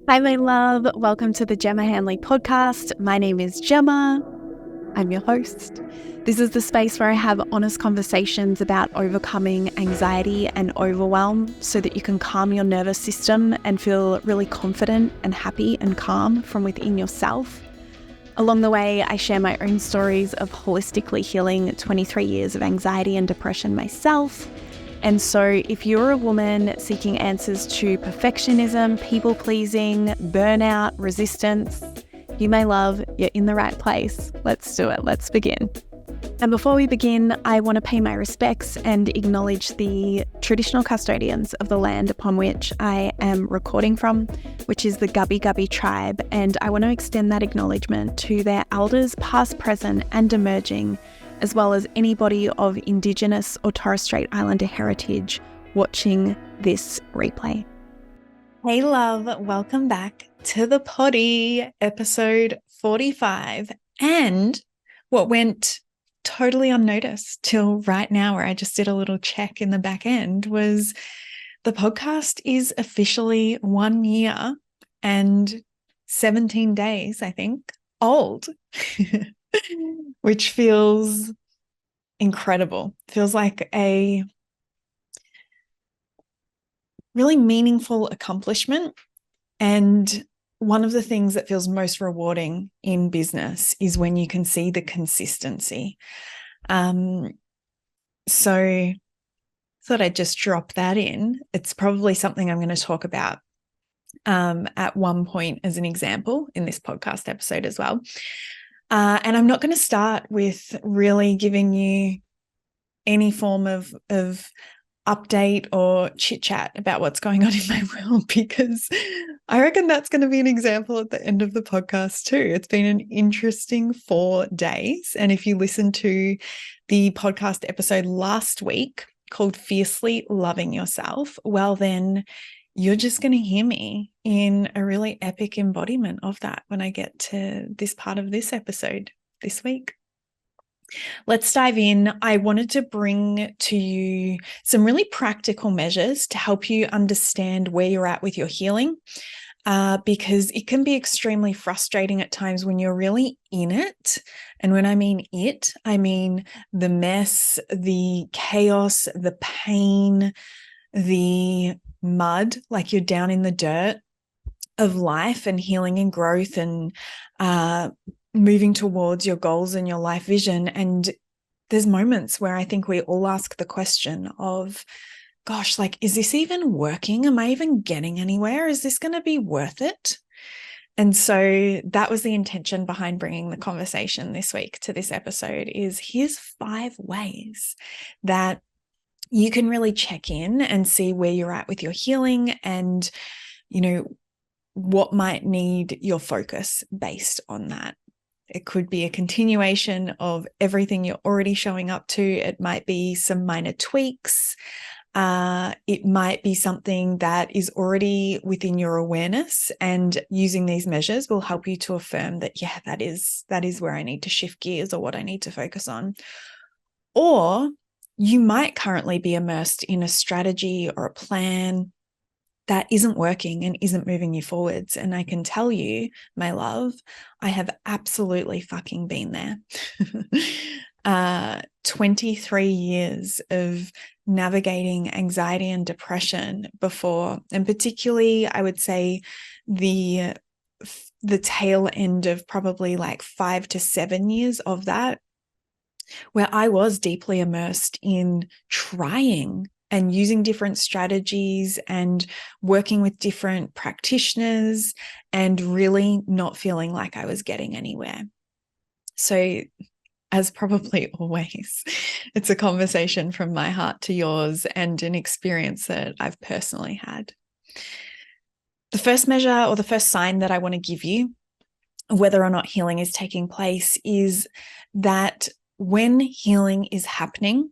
Hi, my love. Welcome to the Gemma Hanley podcast. My name is Gemma. I'm your host. This is the space where I have honest conversations about overcoming anxiety and overwhelm so that you can calm your nervous system and feel really confident and happy and calm from within yourself. Along the way, I share my own stories of holistically healing 23 years of anxiety and depression myself. And so if you're a woman seeking answers to perfectionism, people-pleasing, burnout, resistance, you may love, you're in the right place. Let's do it. Let's begin. And before we begin, I want to pay my respects and acknowledge the traditional custodians of the land upon which I am recording from, which is the Gubbi Gubbi tribe. And I want to extend that acknowledgement to their elders, past, present, and emerging, as well as anybody of Indigenous or Torres Strait Islander heritage watching this replay. Hey love, welcome back to the potty, episode 45. And what went totally unnoticed till right now, where I just did a little check in the back end, was the podcast is officially 1 year and 17 days, I think, old. Which feels incredible. Feels like a really meaningful accomplishment. And one of the things that feels most rewarding in business is when you can see the consistency. So thought I'd just drop that in. It's probably something I'm going to talk about at one point as an example in this podcast episode as well. And I'm not going to start with really giving you any form of update or chit chat about what's going on in my world, because I reckon that's going to be an example at the end of the podcast too. It's been an interesting 4 days. And if you listen to the podcast episode last week called Fiercely Loving Yourself, well, then you're just going to hear me in a really epic embodiment of that when I get to this part of this episode this week. Let's dive in. I wanted to bring to you some really practical measures to help you understand where you're at with your healing, because it can be extremely frustrating at times when you're really in it. And when I mean it, I mean the mess, the chaos, the pain, the mud, like you're down in the dirt of life and healing and growth and moving towards your goals and your life vision. And there's moments where I think we all ask the question of, gosh, like, is this even working? Am I even getting anywhere? Is this going to be worth it? And so that was the intention behind bringing the conversation this week to this episode is here's 5 ways that you can really check in and see where you're at with your healing and, what might need your focus based on that. It could be a continuation of everything you're already showing up to. It might be some minor tweaks. It might be something that is already within your awareness, and using these measures will help you to affirm that, yeah, that is where I need to shift gears or what I need to focus on. Or you might currently be immersed in a strategy or a plan that isn't working and isn't moving you forwards. And I can tell you, my love, I have absolutely fucking been there. 23 years of navigating anxiety and depression before, and particularly I would say the tail end of probably like 5 to 7 years of that, where I was deeply immersed in trying and using different strategies and working with different practitioners and really not feeling like I was getting anywhere. So, as probably always, it's a conversation from my heart to yours and an experience that I've personally had. The first measure or the first sign that I want to give you, whether or not healing is taking place, is that when healing is happening,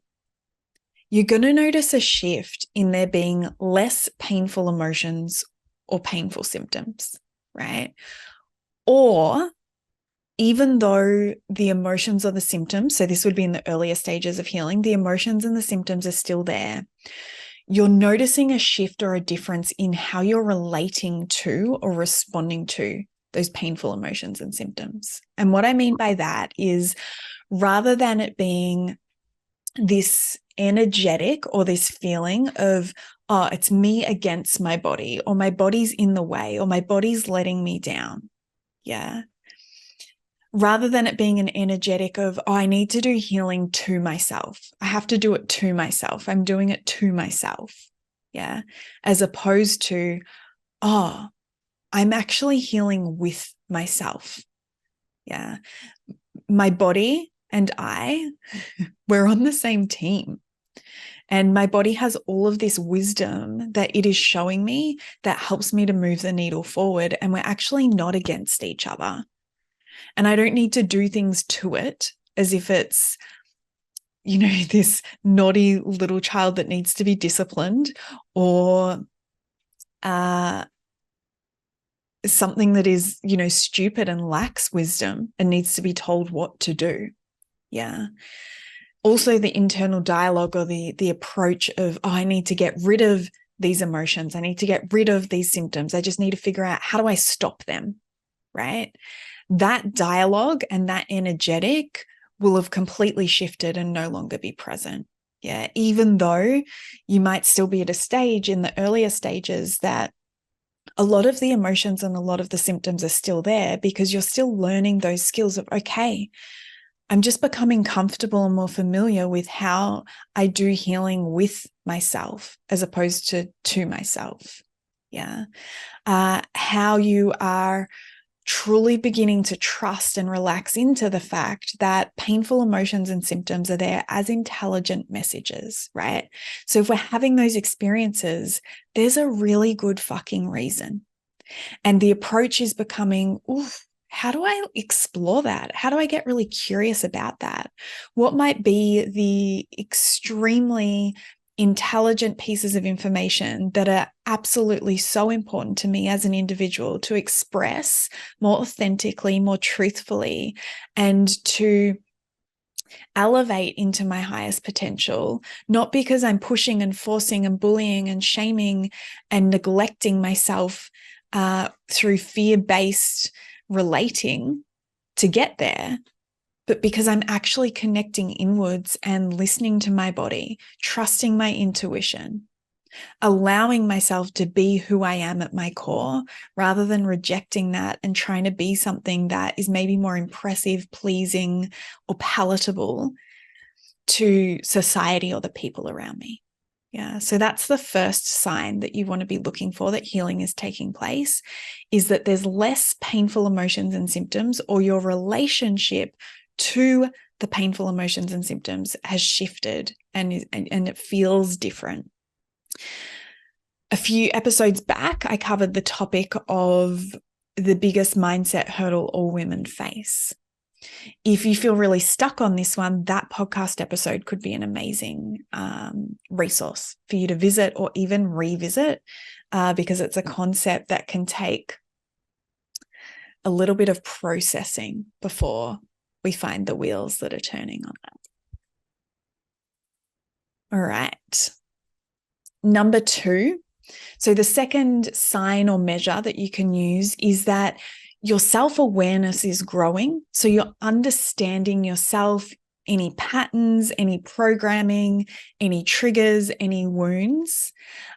you're going to notice a shift in there being less painful emotions or painful symptoms, right? Or even though the emotions or the symptoms, so this would be in the earlier stages of healing, the emotions and the symptoms are still there, you're noticing a shift or a difference in how you're relating to or responding to those painful emotions and symptoms. And what I mean by that is, rather than it being this energetic or this feeling of, oh, it's me against my body, or my body's in the way, or my body's letting me down. Yeah. Rather than it being an energetic of, oh, I need to do healing to myself. I have to do it to myself. I'm doing it to myself. Yeah. As opposed to, oh, I'm actually healing with myself. Yeah. My body and we're on the same team. And my body has all of this wisdom that it is showing me that helps me to move the needle forward. And we're actually not against each other. And I don't need to do things to it as if it's, this naughty little child that needs to be disciplined, or something that is, stupid and lacks wisdom and needs to be told what to do. Yeah. Also, the internal dialogue, or the approach of, oh, I need to get rid of these emotions. I need to get rid of these symptoms. I just need to figure out, how do I stop them? Right? That dialogue and that energetic will have completely shifted and no longer be present. Yeah. Even though you might still be at a stage in the earlier stages that a lot of the emotions and a lot of the symptoms are still there, because you're still learning those skills of, okay, I'm just becoming comfortable and more familiar with how I do healing with myself as opposed to myself. Yeah. How you are truly beginning to trust and relax into the fact that painful emotions and symptoms are there as intelligent messages, right? So if we're having those experiences, there's a really good fucking reason. And the approach is becoming, oof, how do I explore that? How do I get really curious about that? What might be the extremely intelligent pieces of information that are absolutely so important to me as an individual to express more authentically, more truthfully, and to elevate into my highest potential, not because I'm pushing and forcing and bullying and shaming and neglecting myself through fear-based relating to get there, but because I'm actually connecting inwards and listening to my body, trusting my intuition, allowing myself to be who I am at my core, rather than rejecting that and trying to be something that is maybe more impressive, pleasing, or palatable to society or the people around me. Yeah. So that's the first sign that you want to be looking for that healing is taking place, is that there's less painful emotions and symptoms, or your relationship to the painful emotions and symptoms has shifted and it feels different. A few episodes back, I covered the topic of the biggest mindset hurdle all women face. If you feel really stuck on this one, that podcast episode could be an amazing resource for you to visit or even revisit, because it's a concept that can take a little bit of processing before we find the wheels that are turning on that. All right. Number 2. So the second sign or measure that you can use is that your self-awareness is growing. So you're understanding yourself, any patterns, any programming, any triggers, any wounds,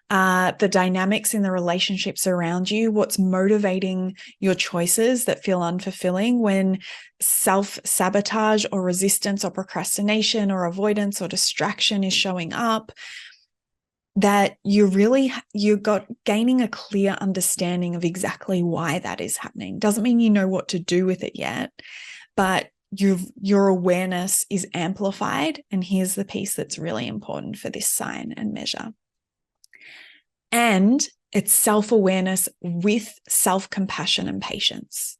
the dynamics in the relationships around you, what's motivating your choices that feel unfulfilling when self-sabotage or resistance or procrastination or avoidance or distraction is showing up. That you got gaining a clear understanding of exactly why that is happening. Doesn't mean you know what to do with it yet, but your awareness is amplified. And here's the piece that's really important for this sign and measure. And it's self-awareness with self-compassion and patience.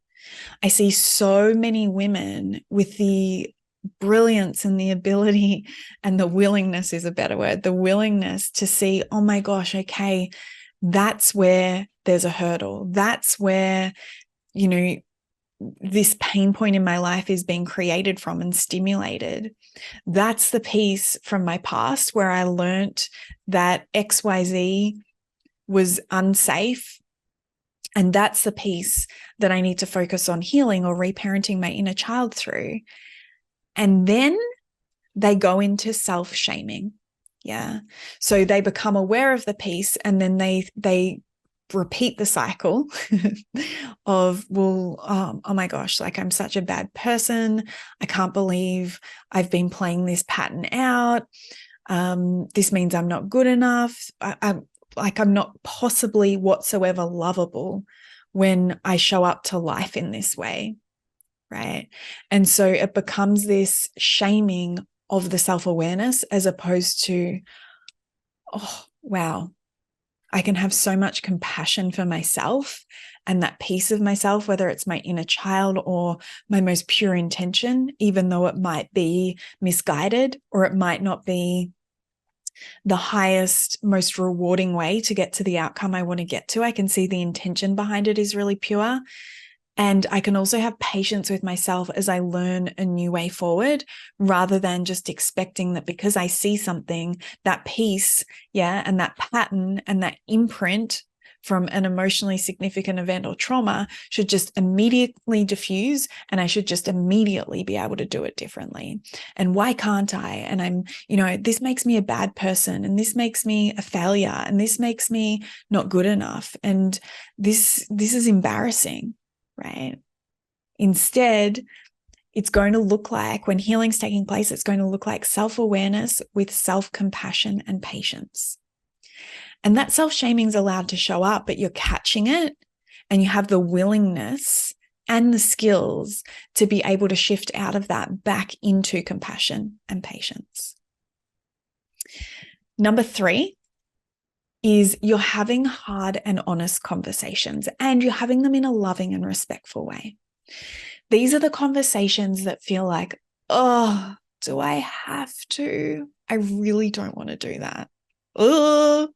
I see so many women with the brilliance and the ability, and the willingness is a better word, the willingness to see, oh my gosh, okay, that's where there's a hurdle. That's where, this pain point in my life is being created from and stimulated. That's the piece from my past where I learned that XYZ was unsafe. And that's the piece that I need to focus on healing or reparenting my inner child through. And then they go into self-shaming. Yeah. So they become aware of the piece, and then they repeat the cycle of, well, oh my gosh, like I'm such a bad person. I can't believe I've been playing this pattern out. This means I'm not good enough. I'm not possibly whatsoever lovable when I show up to life in this way, right? And so it becomes this shaming of the self-awareness as opposed to, oh, wow, I can have so much compassion for myself and that piece of myself, whether it's my inner child or my most pure intention, even though it might be misguided or it might not be the highest, most rewarding way to get to the outcome I want to get to. I can see the intention behind it is really pure. And I can also have patience with myself as I learn a new way forward, rather than just expecting that because I see something, that piece, and that pattern and that imprint from an emotionally significant event or trauma should just immediately diffuse, and I should just immediately be able to do it differently. And why can't I? And I'm, this makes me a bad person, and this makes me a failure, and this makes me not good enough. And this is embarrassing. Right? Instead, it's going to look like, when healing's taking place, it's going to look like self-awareness with self-compassion and patience. And that self-shaming is allowed to show up, but you're catching it, and you have the willingness and the skills to be able to shift out of that back into compassion and patience. Number 3 is you're having hard and honest conversations, and you're having them in a loving and respectful way. These are the conversations that feel like, oh, do I have to? I really don't want to do that. Oh,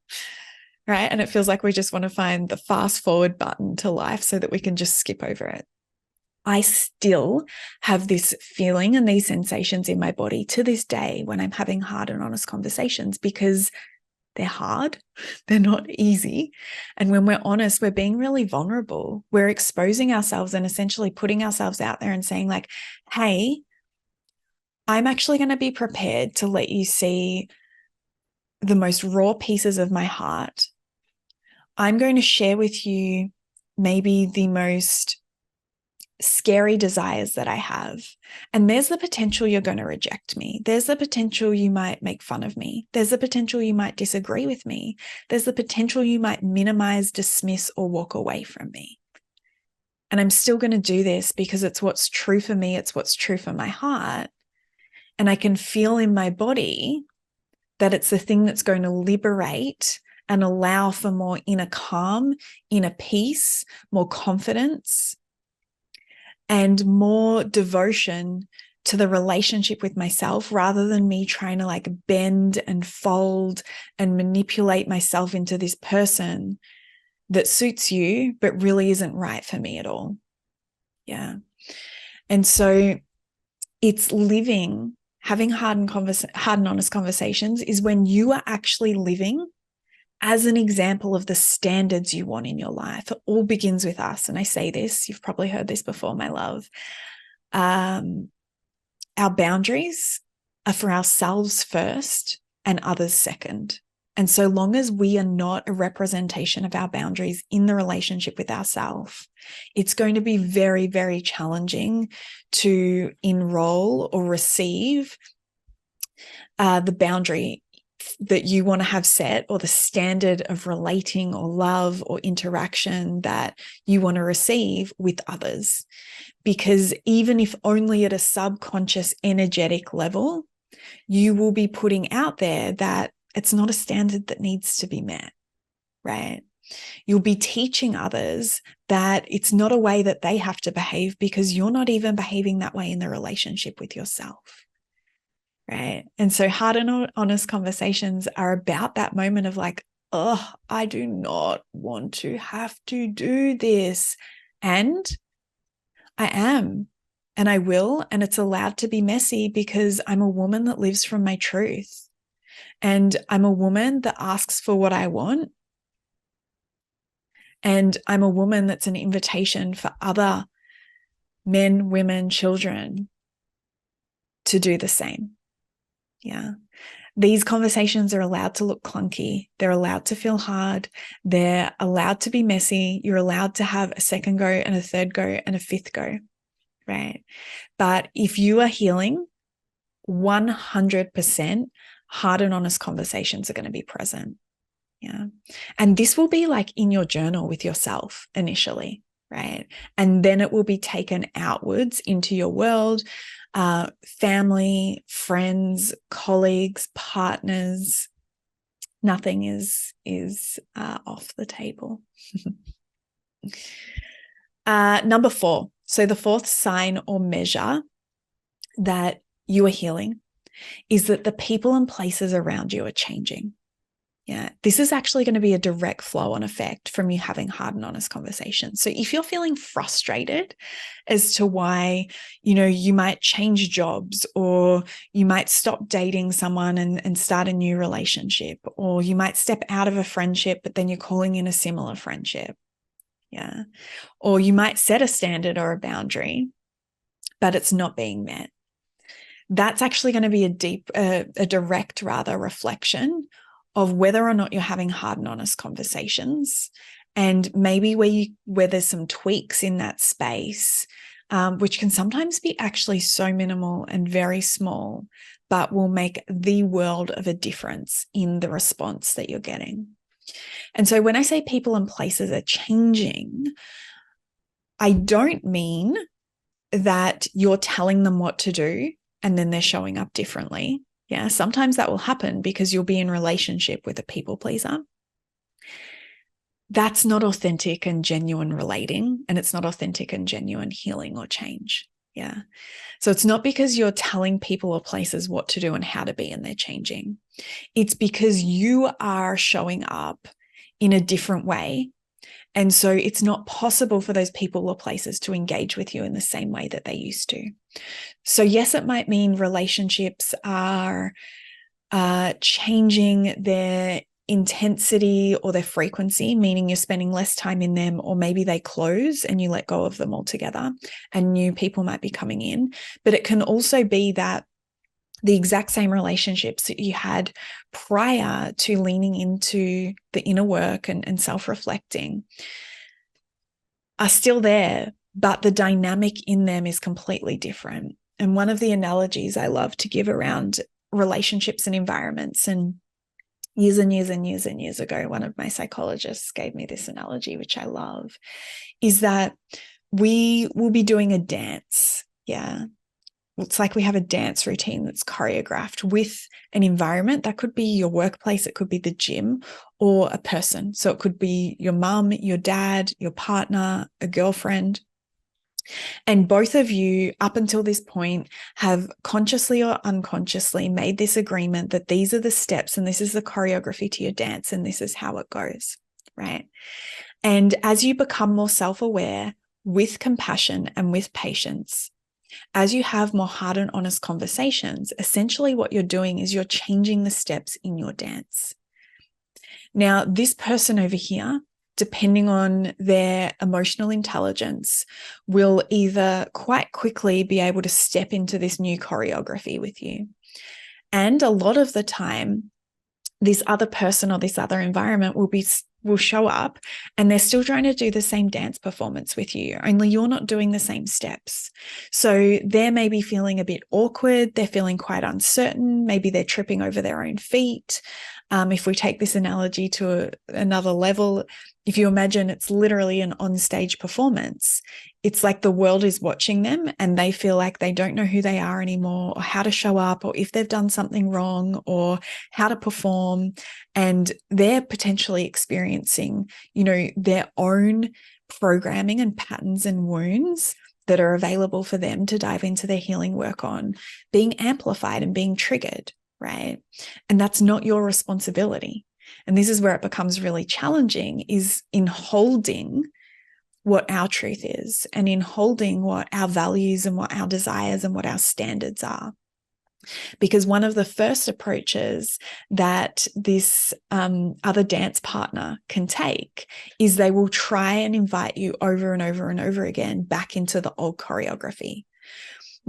right? And it feels like we just want to find the fast forward button to life so that we can just skip over it. I still have this feeling and these sensations in my body to this day when I'm having hard and honest conversations, because they're hard. They're not easy. And when we're honest, we're being really vulnerable. We're exposing ourselves and essentially putting ourselves out there and saying like, hey, I'm actually going to be prepared to let you see the most raw pieces of my heart. I'm going to share with you maybe the most scary desires that I have. And there's the potential you're going to reject me. There's the potential you might make fun of me. There's the potential you might disagree with me. There's the potential you might minimize, dismiss, or walk away from me. And I'm still going to do this because it's what's true for me. It's what's true for my heart. And I can feel in my body that it's the thing that's going to liberate and allow for more inner calm, inner peace, more confidence, and more devotion to the relationship with myself, rather than me trying to like bend and fold and manipulate myself into this person that suits you, but really isn't right for me at all. Yeah. And so it's having hard and honest conversations is when you are actually living as an example of the standards you want in your life. It all begins with us. And I say this, you've probably heard this before, my love. Our boundaries are for ourselves first and others second. And so long as we are not a representation of our boundaries in the relationship with ourselves, it's going to be very, very challenging to enroll or receive the boundary that you want to have set, or the standard of relating or love or interaction that you want to receive with others. Because even if only at a subconscious energetic level, you will be putting out there that it's not a standard that needs to be met, right? You'll be teaching others that it's not a way that they have to behave, because you're not even behaving that way in the relationship with yourself. Right. And so hard and honest conversations are about that moment of like, oh, I do not want to have to do this. And I am, and I will, and it's allowed to be messy because I'm a woman that lives from my truth. And I'm a woman that asks for what I want. And I'm a woman that's an invitation for other men, women, children to do the same. Yeah. These conversations are allowed to look clunky. They're allowed to feel hard. They're allowed to be messy. You're allowed to have a second go and a third go and a fifth go, right? But if you are healing, 100% hard and honest conversations are going to be present. Yeah. And this will be like in your journal with yourself initially, right? And then it will be taken outwards into your world, family, friends, colleagues, partners. Nothing is off the table. Number 4. So the fourth sign or measure that you are healing is that the people and places around you are changing. Yeah, this is actually going to be a direct flow-on effect from you having hard and honest conversations. So if you're feeling frustrated as to why, you might change jobs, or you might stop dating someone and start a new relationship, or you might step out of a friendship, but then you're calling in a similar friendship. Yeah. Or you might set a standard or a boundary, but it's not being met. That's actually going to be a direct reflection of whether or not you're having hard and honest conversations, and maybe where there's some tweaks in that space, which can sometimes be actually so minimal and very small, but will make the world of a difference in the response that you're getting. And so when I say people and places are changing, I don't mean that you're telling them what to do and then they're showing up differently. Yeah, sometimes that will happen because you'll be in relationship with a people pleaser. That's not authentic and genuine relating, and it's not authentic and genuine healing or change. Yeah. So it's not because you're telling people or places what to do and how to be and they're changing. It's because you are showing up in a different way. And so it's not possible for those people or places to engage with you in the same way that they used to. So yes, it might mean relationships are changing their intensity or their frequency, meaning you're spending less time in them, or maybe they close and you let go of them altogether and new people might be coming in. But it can also be that the exact same relationships that you had prior to leaning into the inner work and self-reflecting are still there, but the dynamic in them is completely different. And one of the analogies I love to give around relationships and environments, and years and years and years and years ago, one of my psychologists gave me this analogy, which I love, is that we will be doing a dance. Yeah. It's like we have a dance routine that's choreographed with an environment. That could be your workplace, it could be the gym, or a person. So it could be your mum, your dad, your partner, a girlfriend. And both of you, up until this point, have consciously or unconsciously made this agreement that these are the steps and this is the choreography to your dance and this is how it goes, right? And as you become more self-aware with compassion and with patience, as you have more hard and honest conversations, essentially what you're doing is you're changing the steps in your dance. Now, this person over here, depending on their emotional intelligence, will either quite quickly be able to step into this new choreography with you. And a lot of the time, this other person or this other environment will show up and they're still trying to do the same dance performance with you, only you're not doing the same steps. So they're maybe feeling a bit awkward. They're feeling quite uncertain. Maybe they're tripping over their own feet. If we take this analogy to another level, if you imagine it's literally an on-stage performance, it's like the world is watching them and they feel like they don't know who they are anymore, or how to show up, or if they've done something wrong, or how to perform. And they're potentially experiencing, their own programming and patterns and wounds that are available for them to dive into their healing work on, being amplified and being triggered, right? And that's not your responsibility. And this is where it becomes really challenging, is in holding what our truth is and in holding what our values and what our desires and what our standards are. Because one of the first approaches that this other dance partner can take is they will try and invite you over and over and over again back into the old choreography.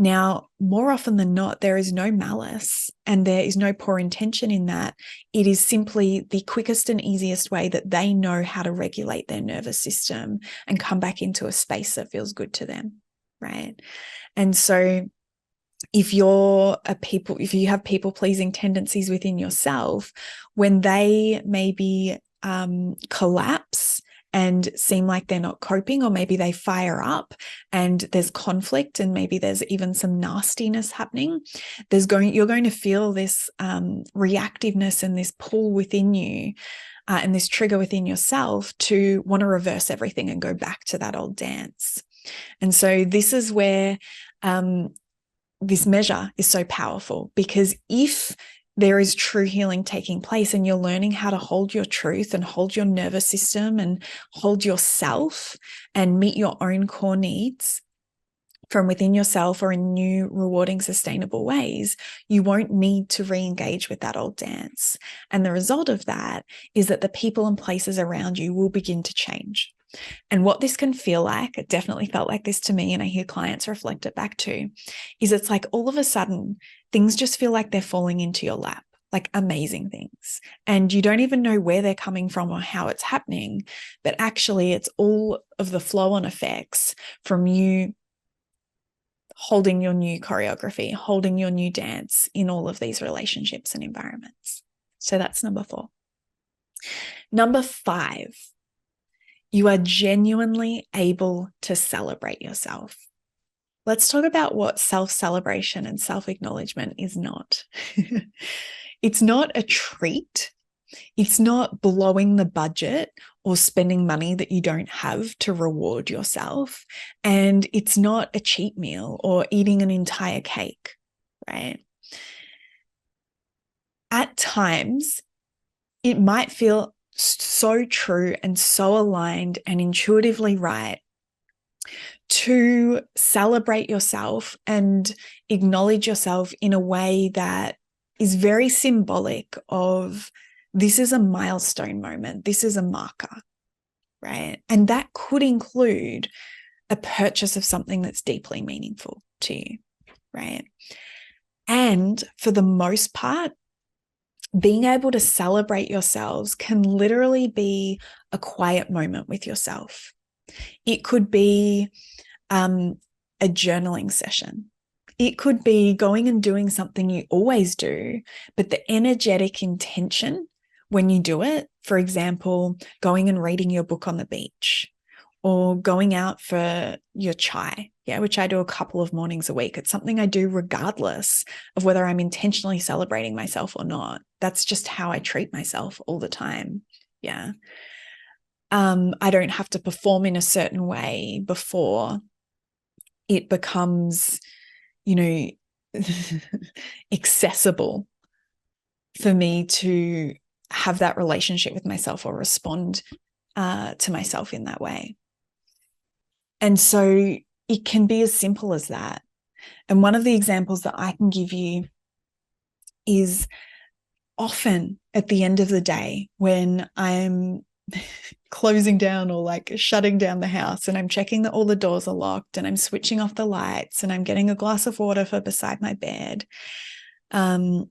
Now, more often than not, there is no malice and there is no poor intention in that. It is simply the quickest and easiest way that they know how to regulate their nervous system and come back into a space that feels good to them, right? And so if you have people-pleasing tendencies within yourself, when they maybe collapse and seem like they're not coping, or maybe they fire up and there's conflict and maybe there's even some nastiness happening, you're going to feel this reactiveness and this pull within you and this trigger within yourself to want to reverse everything and go back to that old dance. And so this is where this measure is so powerful, because if there is true healing taking place and you're learning how to hold your truth and hold your nervous system and hold yourself and meet your own core needs from within yourself or in new, rewarding, sustainable ways, you won't need to re-engage with that old dance. And the result of that is that the people and places around you will begin to change. And what this can feel like, it definitely felt like this to me, and I hear clients reflect it back too, is it's like all of a sudden things just feel like they're falling into your lap, like amazing things. And you don't even know where they're coming from or how it's happening, but actually it's all of the flow-on effects from you holding your new choreography, holding your new dance in all of these relationships and environments. So that's number 4. Number 5. You are genuinely able to celebrate yourself. Let's talk about what self-celebration and self-acknowledgement is not. It's not a treat. It's not blowing the budget or spending money that you don't have to reward yourself. And it's not a cheat meal or eating an entire cake, right? At times, it might feel so true and so aligned and intuitively right to celebrate yourself and acknowledge yourself in a way that is very symbolic of, this is a milestone moment, this is a marker, right? And that could include a purchase of something that's deeply meaningful to you, right? And for the most part, being able to celebrate yourselves can literally be a quiet moment with yourself. It could be a journaling session. It could be going and doing something you always do, but the energetic intention when you do it, for example, going and reading your book on the beach or going out for your chai, which I do a couple of mornings a week. It's something I do regardless of whether I'm intentionally celebrating myself or not. That's just how I treat myself all the time. Yeah. I don't have to perform in a certain way before it becomes, accessible for me to have that relationship with myself or respond to myself in that way. And so it can be as simple as that. And one of the examples that I can give you is often at the end of the day when I'm closing down or like shutting down the house and I'm checking that all the doors are locked and I'm switching off the lights and I'm getting a glass of water for beside my bed. And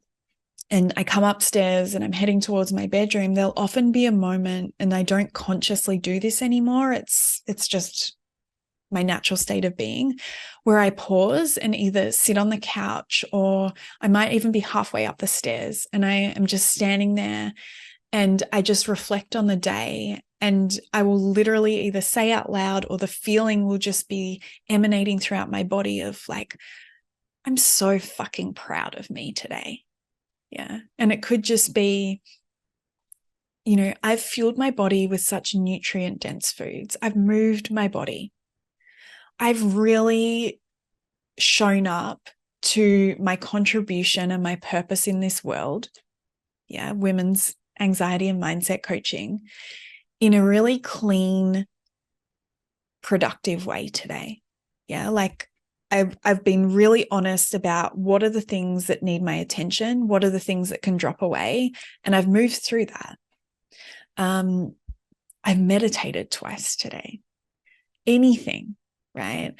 I come upstairs and I'm heading towards my bedroom, there'll often be a moment, and I don't consciously do this anymore. It's just my natural state of being, where I pause and either sit on the couch or I might even be halfway up the stairs and I am just standing there and I just reflect on the day, and I will literally either say out loud or the feeling will just be emanating throughout my body of like, I'm so fucking proud of me today. Yeah. And it could just be, I've fueled my body with such nutrient dense foods. I've moved my body. I've really shown up to my contribution and my purpose in this world. Yeah. Women's anxiety and mindset coaching in a really clean, productive way today? Yeah, like I've been really honest about what are the things that need my attention, what are the things that can drop away, and I've moved through that. I've meditated twice today. Anything, right?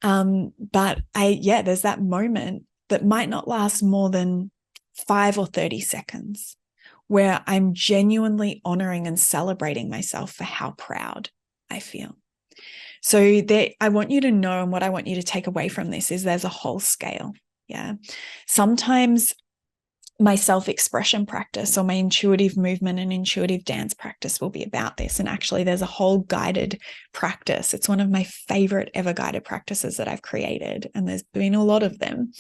But there's that moment that might not last more than 5 or 30 seconds where I'm genuinely honoring and celebrating myself for how proud I feel. So I want you to know, and what I want you to take away from this is there's a whole scale. Yeah. Sometimes my self-expression practice or my intuitive movement and intuitive dance practice will be about this. And actually, there's a whole guided practice. It's one of my favorite ever guided practices that I've created. And there's been a lot of them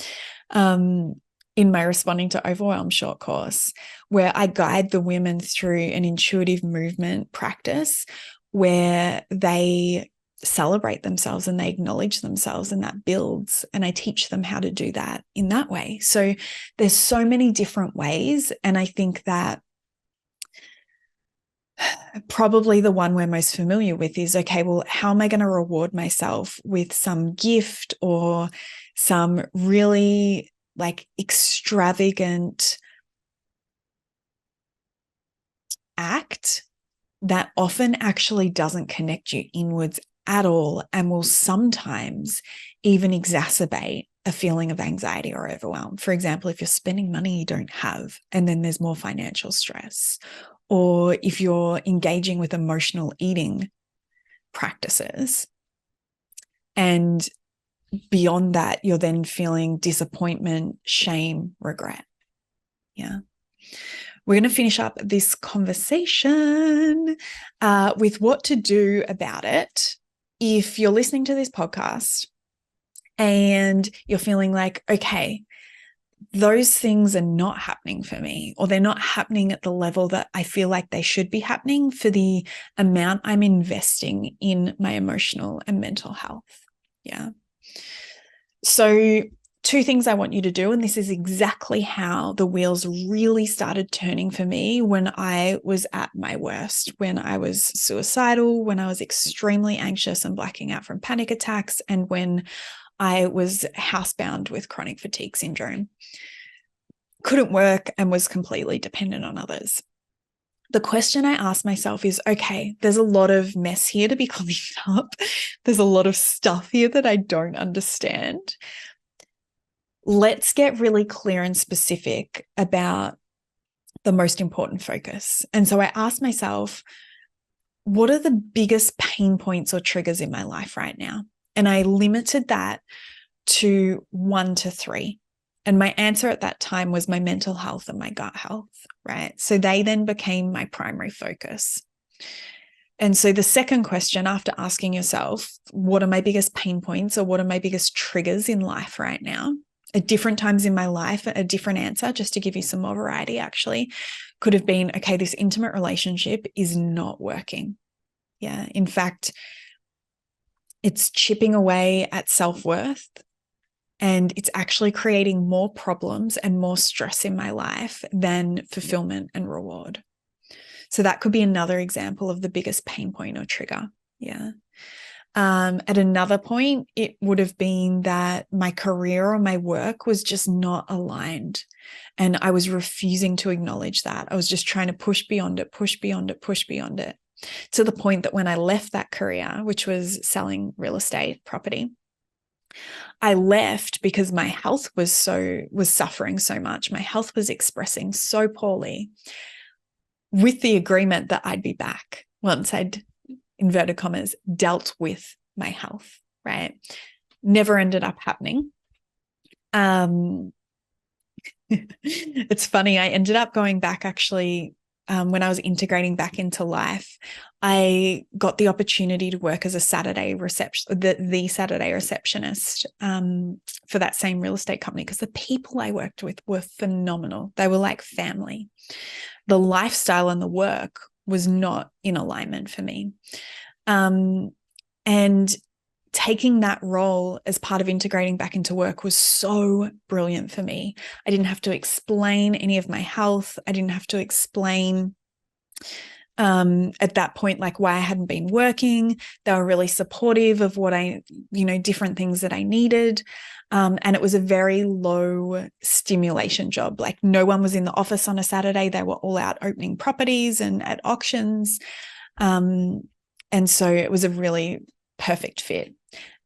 in my Responding to Overwhelm short course, where I guide the women through an intuitive movement practice where they celebrate themselves and they acknowledge themselves, and that builds, and I teach them how to do that in that way. So there's so many different ways, and I think that probably the one we're most familiar with is, okay, well, how am I going to reward myself with some gift or some really like extravagant act that often actually doesn't connect you inwards at all and will sometimes even exacerbate a feeling of anxiety or overwhelm. For example, if you're spending money you don't have, and then there's more financial stress, or if you're engaging with emotional eating practices, and beyond that, you're then feeling disappointment, shame, regret. Yeah. We're going to finish up this conversation with what to do about it if you're listening to this podcast and you're feeling like, okay, those things are not happening for me, or they're not happening at the level that I feel like they should be happening for the amount I'm investing in my emotional and mental health. Yeah. So 2 things I want you to do, and this is exactly how the wheels really started turning for me when I was at my worst, when I was suicidal, when I was extremely anxious and blacking out from panic attacks, and when I was housebound with chronic fatigue syndrome, couldn't work and was completely dependent on others. The question I asked myself is, okay, there's a lot of mess here to be cleaned up. There's a lot of stuff here that I don't understand. Let's get really clear and specific about the most important focus. And so I asked myself, what are the biggest pain points or triggers in my life right now? And I limited that to 1 to 3. And my answer at that time was my mental health and my gut health, right? So they then became my primary focus. And so the second question, after asking yourself, what are my biggest pain points or what are my biggest triggers in life right now? At different times in my life, a different answer, just to give you some more variety, actually, could have been, okay, this intimate relationship is not working. Yeah. In fact, it's chipping away at self-worth, and it's actually creating more problems and more stress in my life than fulfillment and reward. So that could be another example of the biggest pain point or trigger. Yeah. At another point, it would have been that my career or my work was just not aligned. And I was refusing to acknowledge that. I was just trying to push beyond it, push beyond it, push beyond it, to the point that when I left that career, which was selling real estate property, I left because my health was suffering so much. My health was expressing so poorly, with the agreement that I'd be back once I'd, inverted commas, dealt with my health, right? Never ended up happening. It's funny. I ended up going back actually when I was integrating back into life. I got the opportunity to work as a Saturday the Saturday receptionist for that same real estate company, because the people I worked with were phenomenal. They were like family. The lifestyle and the work was not in alignment for me. And taking that role as part of integrating back into work was so brilliant for me. I didn't have to explain any of my health. I didn't have to explain at that point, like why I hadn't been working. They were really supportive of what different things that I needed. And it was a very low stimulation job. Like no one was in the office on a Saturday. They were all out opening properties and at auctions. And so it was a really perfect fit.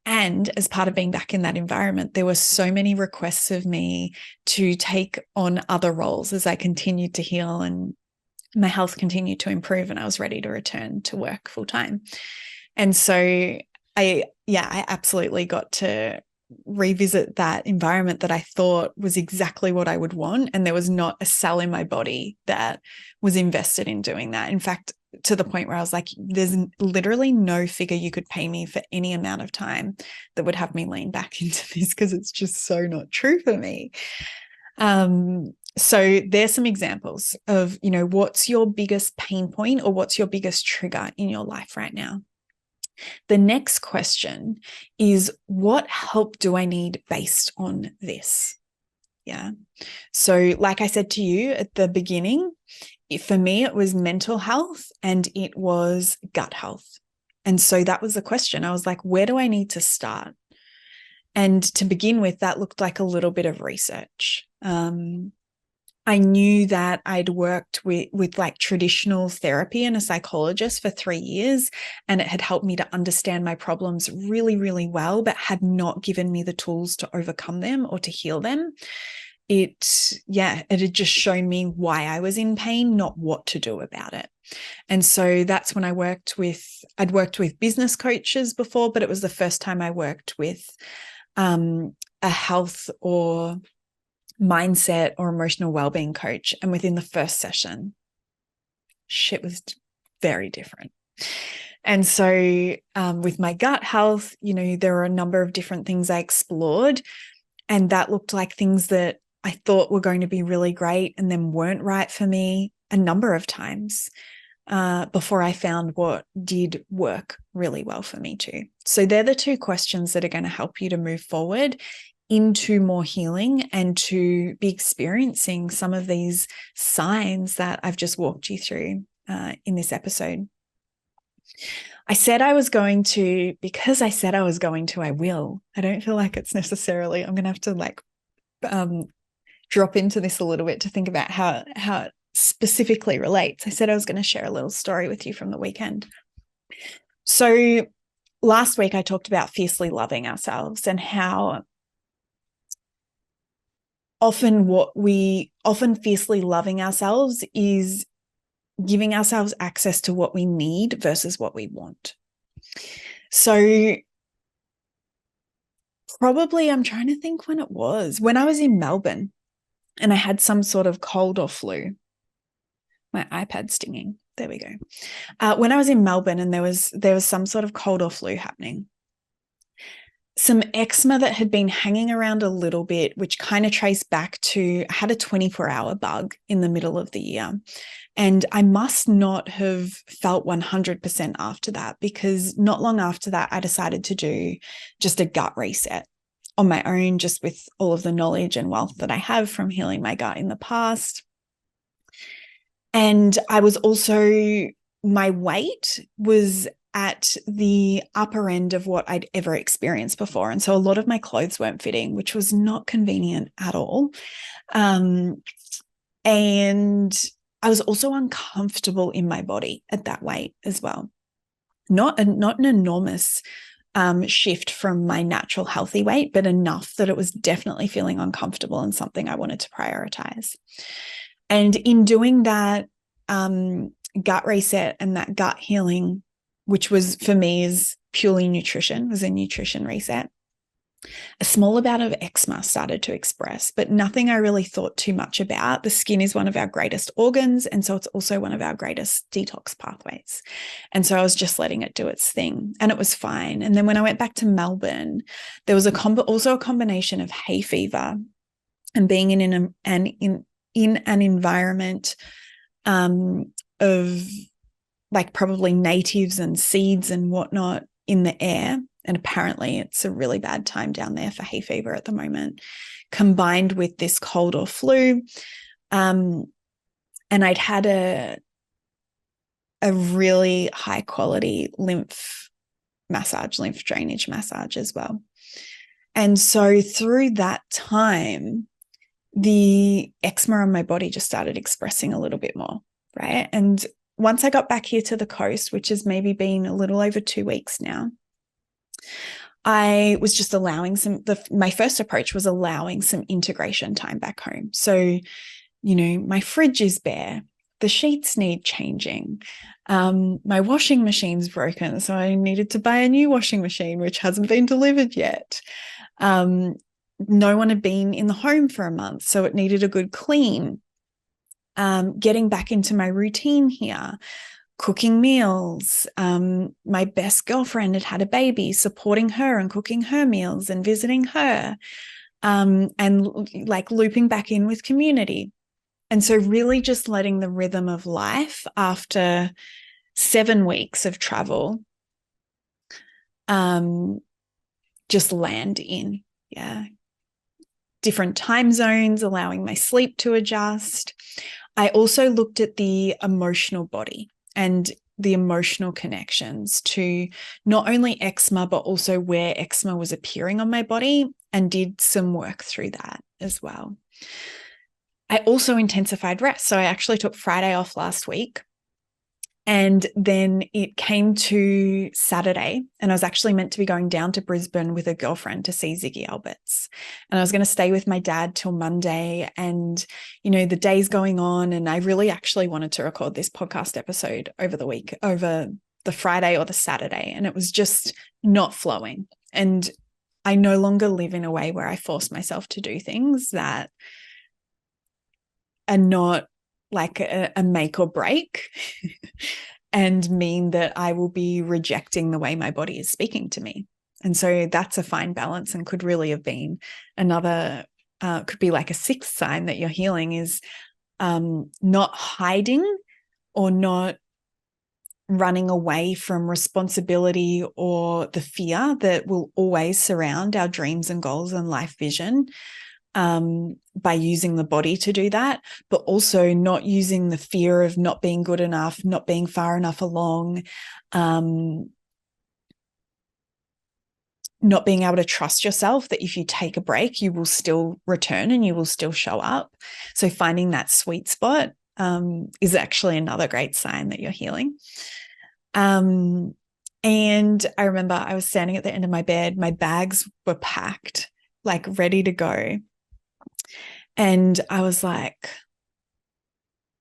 And as part of being back in that environment, there were so many requests of me to take on other roles as I continued to heal and my health continued to improve and I was ready to return to work full time. And so I absolutely got to revisit that environment that I thought was exactly what I would want. And there was not a cell in my body that was invested in doing that. In fact, to the point where I was like, there's literally no figure you could pay me for any amount of time that would have me lean back into this because it's just so not true for me. So there's some examples of, what's your biggest pain point or what's your biggest trigger in your life right now? The next question is, what help do I need based on this? Yeah. So like I said to you at the beginning, for me, it was mental health and it was gut health. And so that was the question. I was like, where do I need to start? And to begin with, that looked like a little bit of research. I knew that I'd worked with like traditional therapy and a psychologist for 3 years, and it had helped me to understand my problems really, really well, but had not given me the tools to overcome them or to heal them. It had just shown me why I was in pain, not what to do about it. And so that's when I'd worked with business coaches before, but it was the first time I worked with a health or mindset or emotional well-being coach. And within the first session, shit was very different. And so with my gut health, there are a number of different things I explored, and that looked like things that I thought were going to be really great and then weren't right for me a number of times before I found what did work really well for me too. So they're the two questions that are going to help you to move forward into more healing and to be experiencing some of these signs that I've just walked you through in this episode. I said I was going to, because I said I was going to, I will. I don't feel like it's necessarily, I'm going to have to drop into this a little bit to think about how it specifically relates. I said I was going to share a little story with you from the weekend. So last week I talked about fiercely loving ourselves and how often fiercely loving ourselves is giving ourselves access to what we need versus what we want. So probably, I'm trying to think when it was, when I was in Melbourne and I had some sort of cold or flu. My iPad's stinging. There we go. When I was in Melbourne and there was some sort of cold or flu happening, some eczema that had been hanging around a little bit, which kind of traced back to, I had a 24-hour bug in the middle of the year. And I must not have felt 100% after that, because not long after that, I decided to do just a gut reset on my own, just with all of the knowledge and wealth that I have from healing my gut in the past. And I was also, my weight was at the upper end of what I'd ever experienced before. And so a lot of my clothes weren't fitting, which was not convenient at all. And I was also uncomfortable in my body at that weight as well. Not an enormous shift from my natural healthy weight, but enough that it was definitely feeling uncomfortable and something I wanted to prioritize. And in doing that gut reset and that gut healing, which was for me is purely nutrition, was a nutrition reset, a small amount of eczema started to express, but nothing I really thought too much about. The skin is one of our greatest organs, and so it's also one of our greatest detox pathways. And so I was just letting it do its thing, and it was fine. And then when I went back to Melbourne, there was also a combination of hay fever and being in an environment of like probably natives and seeds and whatnot in the air. And apparently it's a really bad time down there for hay fever at the moment, combined with this cold or flu. And I'd had a a really high quality lymph drainage massage as well. And so through that time, the eczema on my body just started expressing a little bit more, right? And once I got back here to the coast, which has maybe been a little over 2 weeks now, I was just allowing my first approach was allowing some integration time back home. So, my fridge is bare. The sheets need changing. My washing machine's broken, so I needed to buy a new washing machine, which hasn't been delivered yet. No one had been in the home for a month, so it needed a good clean. Getting back into my routine here, cooking meals. My best girlfriend had a baby, supporting her and cooking her meals and visiting her, and like looping back in with community. And so really just letting the rhythm of life after 7 weeks of travel just land in. Yeah. Different time zones, allowing my sleep to adjust. I also looked at the emotional body and the emotional connections to not only eczema, but also where eczema was appearing on my body, and did some work through that as well. I also intensified rest. So I actually took Friday off last week. And then it came to Saturday, and I was actually meant to be going down to Brisbane with a girlfriend to see Ziggy Alberts. And I was going to stay with my dad till Monday. And, the day's going on. And I really actually wanted to record this podcast episode over the week, over the Friday or the Saturday. And it was just not flowing. And I no longer live in a way where I force myself to do things that are not like a make or break and mean that I will be rejecting the way my body is speaking to me. And so that's a fine balance, and could really have been another, could be like a sixth sign that you're healing, is not hiding or not running away from responsibility or the fear that will always surround our dreams and goals and life vision, by using the body to do that, but also not using the fear of not being good enough, not being far enough along, not being able to trust yourself that if you take a break, you will still return and you will still show up. So finding that sweet spot is actually another great sign that you're healing. And I remember I was standing at the end of my bed, my bags were packed, like ready to go. And I was like,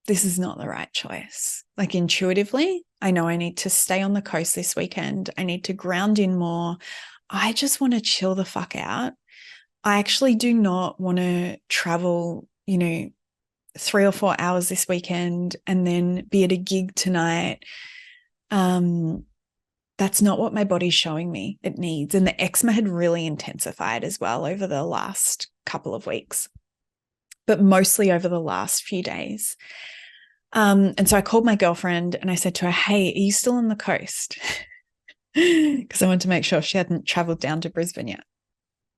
this is not the right choice. Like intuitively, I know I need to stay on the coast this weekend. I need to ground in more. I just want to chill the fuck out. I actually do not want to travel, 3 or 4 hours this weekend and then be at a gig tonight. That's not what my body's showing me it needs. And the eczema had really intensified as well over the last couple of weeks, but mostly over the last few days. And so I called my girlfriend and I said to her, hey, are you still on the coast? Because I wanted to make sure she hadn't traveled down to Brisbane yet.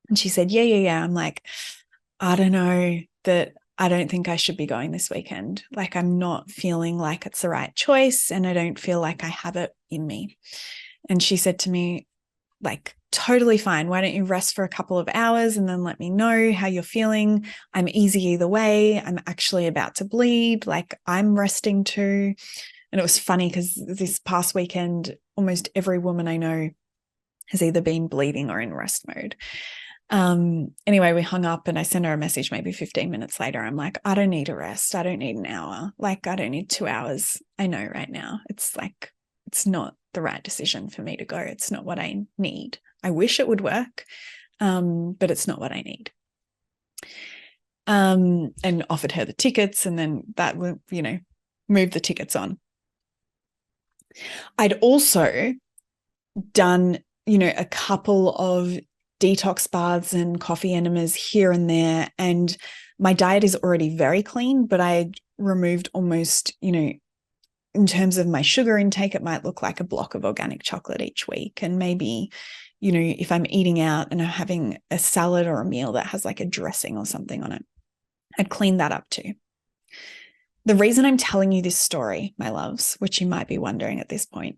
And she said, yeah. I'm like, I don't know, that I don't think I should be going this weekend. Like, I'm not feeling like it's the right choice, and I don't feel like I have it in me. And she said to me, like, totally fine. Why don't you rest for a couple of hours and then let me know how you're feeling? I'm easy either way. I'm actually about to bleed. Like, I'm resting too. And it was funny because this past weekend, almost every woman I know has either been bleeding or in rest mode. Anyway, we hung up and I sent her a message maybe 15 minutes later. I'm like, I don't need a rest. I don't need an hour. Like, I don't need 2 hours. I know right now it's like, it's not the right decision for me to go. It's not what I need. I wish it would work, but it's not what I need. And offered her the tickets, and then that would, move the tickets on. I'd also done, a couple of detox baths and coffee enemas here and there. And my diet is already very clean, but I removed almost, in terms of my sugar intake, it might look like a block of organic chocolate each week. And maybe, if I'm eating out and I'm having a salad or a meal that has like a dressing or something on it, I'd clean that up too. The reason I'm telling you this story, my loves, which you might be wondering at this point,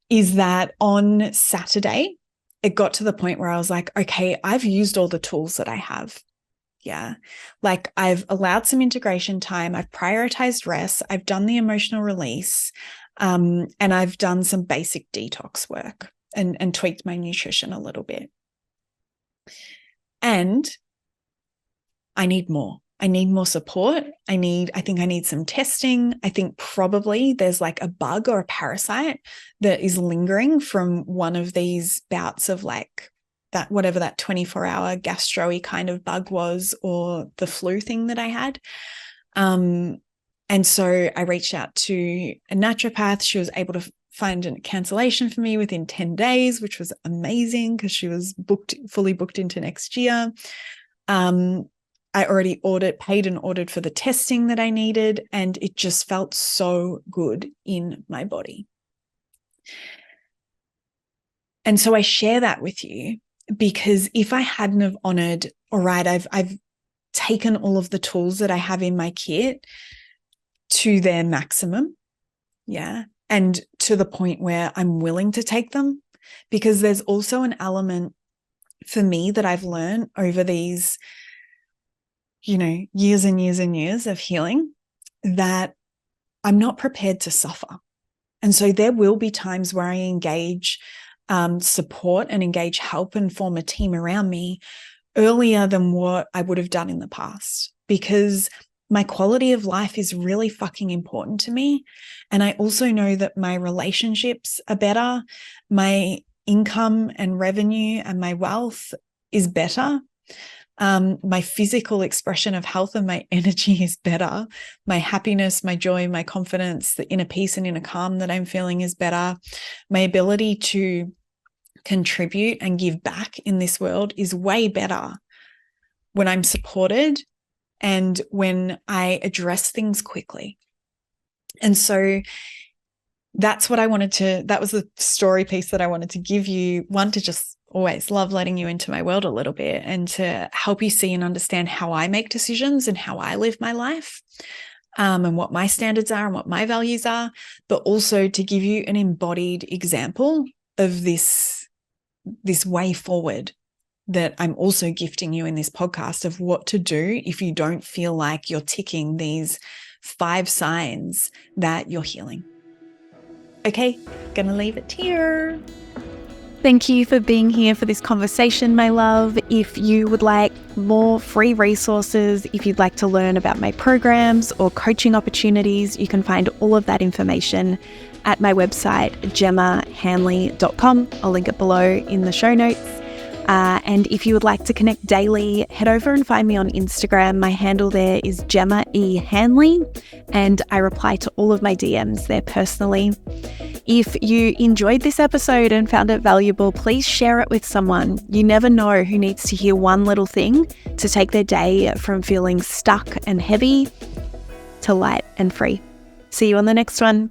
is that on Saturday, it got to the point where I was like, okay, I've used all the tools that I have. Yeah. Like I've allowed some integration time. I've prioritized rest. I've done the emotional release. And I've done some basic detox work and tweaked my nutrition a little bit. And I need more. I need more support. I think I need some testing. I think probably there's like a bug or a parasite that is lingering from one of these bouts of like that, whatever that 24-hour gastro-y kind of bug was, or the flu thing that I had. And so I reached out to a naturopath. She was able to find a cancellation for me within 10 days, which was amazing because she was fully booked into next year. I already paid and ordered for the testing that I needed, and it just felt so good in my body. And so I share that with you because if I hadn't have honored, all right, I've taken all of the tools that I have in my kit to their maximum, yeah, and to the point where I'm willing to take them, because there's also an element for me that I've learned over these years and years and years of healing, that I'm not prepared to suffer. And so there will be times where I engage support and engage help and form a team around me earlier than what I would have done in the past, because my quality of life is really fucking important to me. And I also know that my relationships are better, my income and revenue and my wealth is better. My physical expression of health and my energy is better. My happiness, my joy, my confidence, the inner peace and inner calm that I'm feeling is better. My ability to contribute and give back in this world is way better when I'm supported and when I address things quickly. And so that's what that was the story piece that I wanted to give you. One, to just always love letting you into my world a little bit and to help you see and understand how I make decisions and how I live my life, and what my standards are and what my values are, but also to give you an embodied example of this way forward that I'm also gifting you in this podcast of what to do if you don't feel like you're ticking these 5 signs that you're healing. Okay, gonna leave it here. Thank you for being here for this conversation, my love. If you would like more free resources, if you'd like to learn about my programs or coaching opportunities, you can find all of that information at my website, gemmahanley.com. I'll link it below in the show notes. And if you would like to connect daily, head over and find me on Instagram. My handle there is Gemma E. Hanley, and I reply to all of my DMs there personally. If you enjoyed this episode and found it valuable, please share it with someone. You never know who needs to hear one little thing to take their day from feeling stuck and heavy to light and free. See you on the next one.